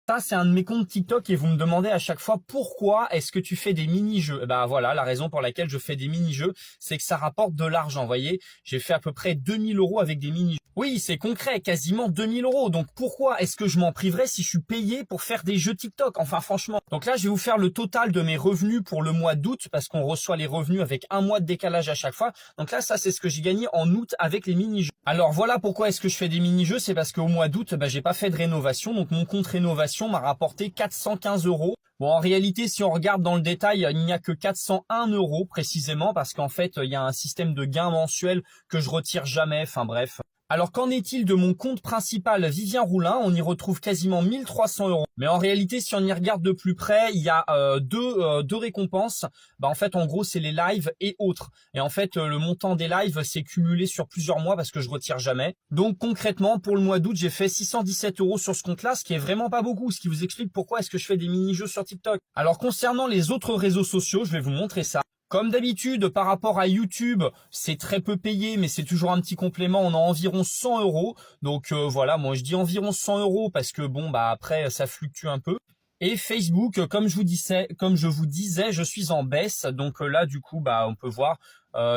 Ça, c'est un de mes comptes TikTok et vous me demandez à chaque fois pourquoi est-ce que tu fais des mini-jeux. Eh ben voilà, la raison pour laquelle je fais des mini-jeux, c'est que ça rapporte de l'argent. Vous voyez, j'ai fait à peu près 2 000 € avec des mini-jeux. Oui, c'est concret, quasiment 2 000 €. Donc pourquoi est-ce que je m'en priverais si je suis payé pour faire des jeux TikTok? Enfin franchement. Donc là, je vais vous faire le total de mes revenus pour le mois d'août parce qu'on reçoit les revenus avec un mois de décalage à chaque fois. Donc là, ça c'est ce que j'ai gagné en août avec les mini-jeux. Alors voilà pourquoi est-ce que je fais des mini-jeux, c'est parce qu'au mois d'août, j'ai pas fait de rénovation. Donc mon compte rénovation m'a rapporté 415 euros. Bon, en réalité, si on regarde dans le détail, il n'y a que 401 euros précisément parce qu'en fait, il y a un système de gain mensuel que je retire jamais. Enfin bref. Alors qu'en est-il de mon compte principal Vivien Roulin? On y retrouve quasiment 1 300 euros. Mais en réalité, si on y regarde de plus près, il y a deux récompenses. En fait, en gros, c'est les lives et autres. Et en fait, le montant des lives s'est cumulé sur plusieurs mois parce que je retire jamais. Donc concrètement, pour le mois d'août, j'ai fait 617 euros sur ce compte-là, ce qui est vraiment pas beaucoup, ce qui vous explique pourquoi est-ce que je fais des mini-jeux sur TikTok. Alors concernant les autres réseaux sociaux, je vais vous montrer ça. Comme d'habitude, par rapport à YouTube, c'est très peu payé, mais c'est toujours un petit complément. On a environ 100 euros. Donc voilà, moi je dis environ 100 euros parce que bon, après ça fluctue un peu. Et Facebook, comme je vous disais, je suis en baisse. Donc là, du coup, on peut voir,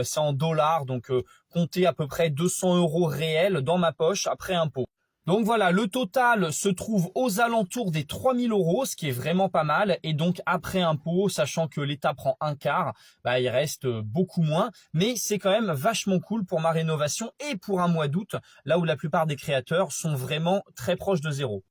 c'est en dollars. Donc comptez à peu près 200 euros réels dans ma poche après impôt. Donc voilà, le total se trouve aux alentours des 3 000 euros, ce qui est vraiment pas mal. Et donc après impôt, sachant que l'État prend un quart, il reste beaucoup moins. Mais c'est quand même vachement cool pour ma rénovation et pour un mois d'août, là où la plupart des créateurs sont vraiment très proches de zéro.